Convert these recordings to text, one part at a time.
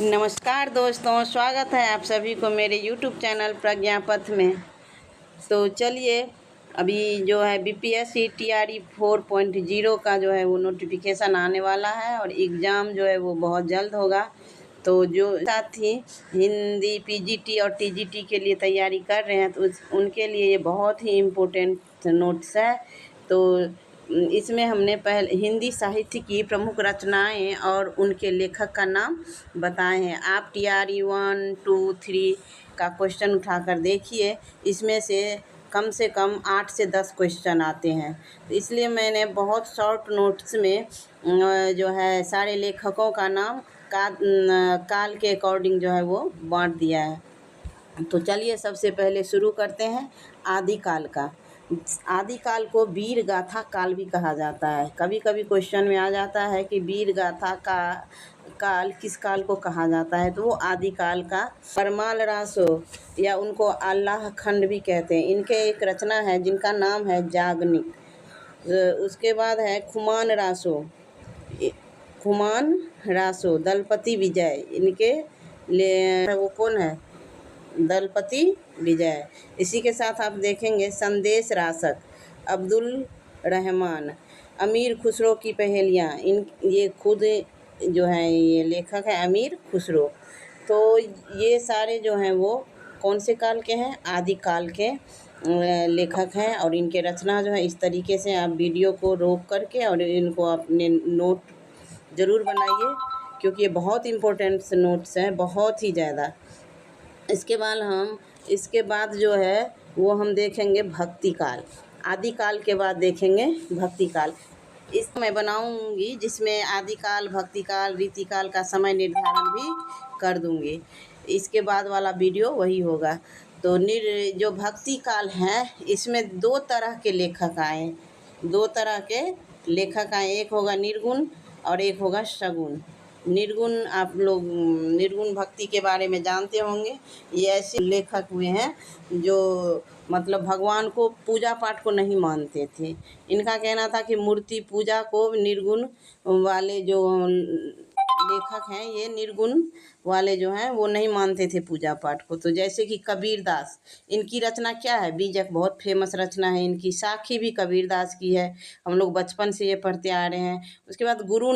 नमस्कार दोस्तों, स्वागत है आप सभी को मेरे YouTube चैनल प्रज्ञापथ में। तो चलिए, अभी जो है BPSC TRE 4.0 का जो है वो नोटिफिकेशन आने वाला है और एग्ज़ाम जो है वो बहुत जल्द होगा। तो जो साथी हिंदी PGT और TGT के लिए तैयारी कर रहे हैं तो उनके लिए ये बहुत ही इम्पोर्टेंट नोट्स है। तो इसमें हमने पहले हिंदी साहित्य की प्रमुख रचनाएं और उनके लेखक का नाम बताए हैं। आप TRE 1, 2, 3 का क्वेश्चन उठाकर देखिए, इसमें से कम 8 से 10 क्वेश्चन आते हैं। तो इसलिए मैंने बहुत शॉर्ट नोट्स में जो है सारे लेखकों का नाम काल के अकॉर्डिंग जो है वो बांट दिया है। तो चलिए सबसे पहले शुरू करते हैं आदिकाल का। आदिकाल को वीर गाथा काल भी कहा जाता है। कभी कभी क्वेश्चन में आ जाता है कि वीर गाथा का काल किस काल को कहा जाता है, तो वो आदिकाल का परमाल रासो या उनको अल्लाह खंड भी कहते हैं। इनके एक रचना है जिनका नाम है जागनिक। उसके बाद है खुमान रासो दलपति विजय। इनके वो कौन है? दलपति विजय। इसी के साथ आप देखेंगे संदेश रासक अब्दुल रहमान, अमीर खुसरो की पहेलियाँ। ये खुद जो हैं ये लेखक है अमीर खुसरो। तो ये सारे जो हैं वो कौन से काल के हैं? आदिकाल के लेखक हैं। और इनके रचना जो है इस तरीके से आप वीडियो को रोक करके और इनको अपने नोट ज़रूर बनाइए, क्योंकि ये बहुत इम्पोर्टेंट नोट्स हैं, बहुत ही ज़्यादा। इसके बाद जो है वो हम देखेंगे भक्ति काल। आदिकाल के बाद देखेंगे भक्ति काल। इस मैं बनाऊंगी जिसमें आदिकाल, भक्ति काल, रीतिकाल का समय निर्धारण भी कर दूंगी। इसके बाद वाला वीडियो वही होगा। तो जो भक्ति काल है इसमें दो तरह के लेखक आए, एक होगा निर्गुण और एक होगा सगुण। निर्गुण, आप लोग निर्गुण भक्ति के बारे में जानते होंगे। ये ऐसे लेखक हुए हैं जो मतलब भगवान को पूजा पाठ को नहीं मानते थे। इनका कहना था कि मूर्ति पूजा को निर्गुण वाले जो लेखक हैं, ये निर्गुण वाले जो हैं वो नहीं मानते थे पूजा पाठ को। तो जैसे कि कबीरदास, इनकी रचना क्या है? बीजक, बहुत फेमस रचना है इनकी। साखी भी कबीरदास की है, हम लोग बचपन से ये पढ़ते आ रहे हैं। उसके बाद गुरु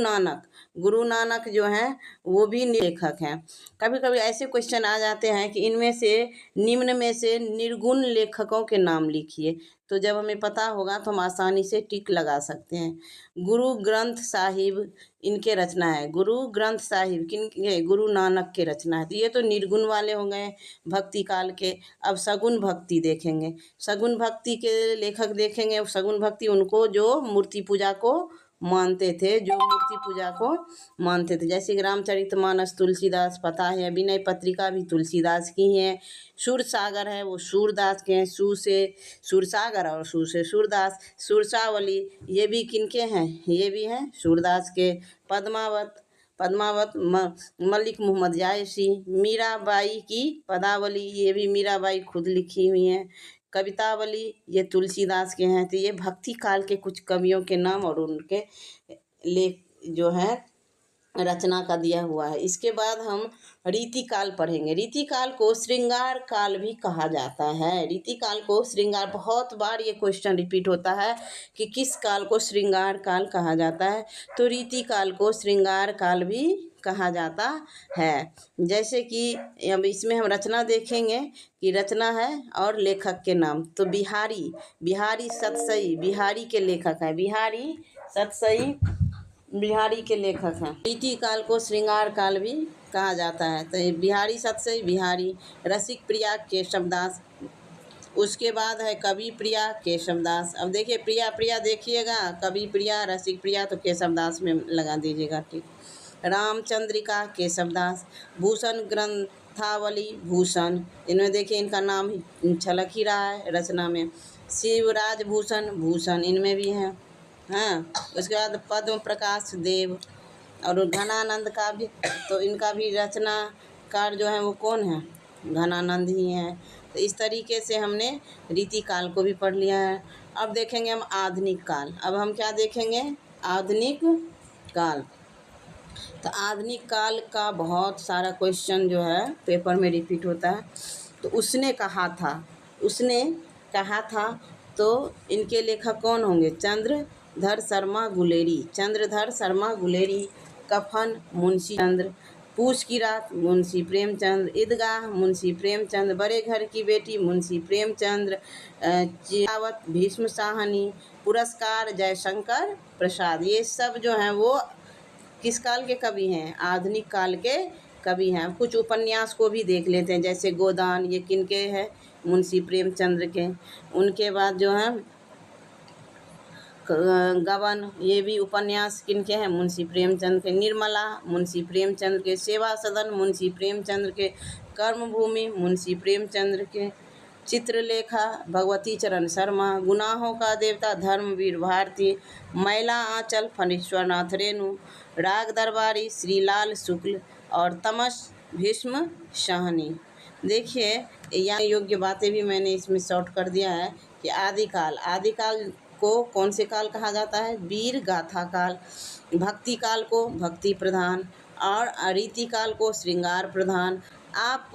नानक जो हैं वो भी लेखक हैं। कभी कभी ऐसे क्वेश्चन आ जाते हैं कि इनमें से निम्न में से निर्गुण लेखकों के नाम लिखिए। तो जब हमें पता होगा तो हम आसानी से टिक लगा सकते हैं। गुरु ग्रंथ साहिब इनके रचना है। गुरु ग्रंथ साहिब किनके? गुरु नानक के रचना है। तो ये तो निर्गुण वाले हो गए भक्ति काल के। अब सगुण भक्ति देखेंगे। सगुण भक्ति के लेखक देखेंगे। सगुण भक्ति उनको जो मूर्ति पूजा को मानते थे, जैसे कि रामचरितमानस तुलसीदास, पता है। विनय पत्रिका भी तुलसीदास की है। सूरसागर है वो सूरदास के हैं। सू से सूरसागर और सू से सूरदास। सुरसावली ये भी किनके हैं? ये भी हैं सूरदास के। पद्मावत मलिक मोहम्मद जायसी। मीराबाई की पदावली, ये भी मीराबाई खुद लिखी हुई हैं। कवितावली ये तुलसीदास के हैं। तो ये भक्ति काल के कुछ कवियों के नाम और उनके लेख जो है रचना का दिया हुआ है। इसके बाद हम रीतिकाल पढ़ेंगे। रीतिकाल को श्रृंगार काल भी कहा जाता है। रीतिकाल को श्रृंगार, बहुत बार ये क्वेश्चन रिपीट होता है कि किस काल को श्रृंगार काल कहा जाता है। तो रीतिकाल को श्रृंगार काल भी कहा जाता है। जैसे कि अब इसमें हम रचना देखेंगे कि रचना है और लेखक के नाम। तो बिहारी सतसई बिहारी के लेखक हैं। बिहारी सतसई बिहारी के लेखक हैं। रीतिकाल को श्रृंगार काल भी कहा जाता है। तो बिहारी सतसई बिहारी। रसिक प्रिया केशवदास। उसके बाद है कवि प्रिया केशवदास। अब देखिए प्रिया देखिएगा, कवि प्रिया, रसिक प्रिया, तो केशवदास में लगा दीजिएगा ठीक। रामचंद्रिका केशवदास। भूषण ग्रंथावली भूषण, इनमें देखिए इनका नाम छलक ही रहा है रचना में। शिवराज भूषण इनमें भी हैं। हाँ, उसके बाद पद्म प्रकाश देव और घनानंद का भी, तो इनका भी रचनाकार जो है वो कौन है? घनानंद ही हैं। तो इस तरीके से हमने रीतिकाल को भी पढ़ लिया है। अब देखेंगे हम आधुनिक काल। अब हम क्या देखेंगे? आधुनिक काल। तो आधुनिक काल का बहुत सारा क्वेश्चन जो है पेपर में रिपीट होता है। तो उसने कहा था तो इनके लेखक कौन होंगे? चंद्रधर शर्मा गुलेरी। चंद्रधर शर्मा गुलेरी। कफन मुंशी चंद्र। पूछ की रात मुंशी प्रेमचंद। ईदगाह मुंशी प्रेमचंद। बड़े घर की बेटी मुंशी प्रेमचंद। चिरावत भीष्म साहनी। पुरस्कार जयशंकर प्रसाद। ये सब जो हैं वो किस काल के कवि हैं? आधुनिक काल के कवि हैं। कुछ उपन्यास को भी देख लेते हैं, जैसे गोदान, ये किनके हैं? मुंशी प्रेमचंद्र के। उनके बाद जो है गबन, ये भी उपन्यास किनके हैं? मुंशी प्रेमचंद्र के। निर्मला मुंशी प्रेमचंद्र के। सेवा सदन मुंशी प्रेमचंद्र के। कर्मभूमि मुंशी प्रेमचंद्र के। चित्रलेखा भगवती चरण शर्मा। गुनाहों का देवता धर्मवीर भारती। मैला आंचल फणीश्वरनाथ रेणु। राग दरबारी श्रीलाल शुक्ल। और तमस भीष्म साहनी। देखिए यहाँ योग्य बातें भी मैंने इसमें शॉर्ट कर दिया है कि आदिकाल को कौन से काल कहा जाता है? वीर गाथा काल। भक्ति काल को भक्ति प्रधान और अरीति काल को श्रृंगार प्रधान। आप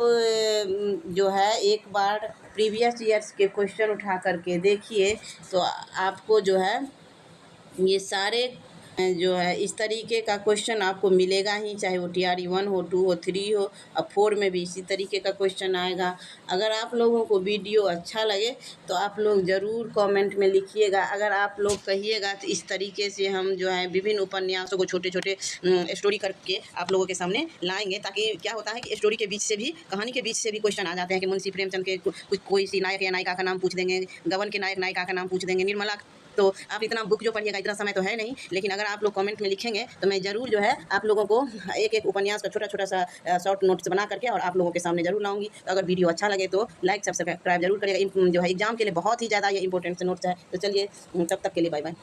जो है एक बार प्रीवियस ईयर्स के क्वेश्चन उठा करके देखिए तो आपको जो है ये सारे जो है इस तरीके का क्वेश्चन आपको मिलेगा ही, चाहे वो TRE 1 हो, 2 हो, 3 हो, और 4 में भी इसी तरीके का क्वेश्चन आएगा। अगर आप लोगों को वीडियो अच्छा लगे तो आप लोग ज़रूर कमेंट में लिखिएगा। अगर आप लोग कहिएगा तो इस तरीके से हम जो है विभिन्न उपन्यासों को छोटे छोटे स्टोरी करके आप लोगों के सामने लाएंगे, ताकि क्या होता है कि स्टोरी के बीच से भी, कहानी के बीच से भी क्वेश्चन आ जाते हैं कि मुंशी प्रेमचंद के कोई सी नायक या नायिका का नाम पूछ देंगे, गबन के नायक नायिका का नाम पूछ देंगे, निर्मला। तो आप इतना बुक जो पढ़िएगा इतना समय तो है नहीं, लेकिन अगर आप लोग कमेंट में लिखेंगे तो मैं ज़रूर जो है आप लोगों को एक एक उपन्यास का छोटा छोटा सा शॉर्ट नोट्स बना करके और आप लोगों के सामने ज़रूर लाऊंगी। तो अगर वीडियो अच्छा लगे तो लाइक सब्सक्राइब जरूर करिएगा। जो है एग्जाम के लिए बहुत ही ज़्यादा ये इंपॉर्टेंट से नोट्स है। तो चलिए तब तक के लिए बाय बाय।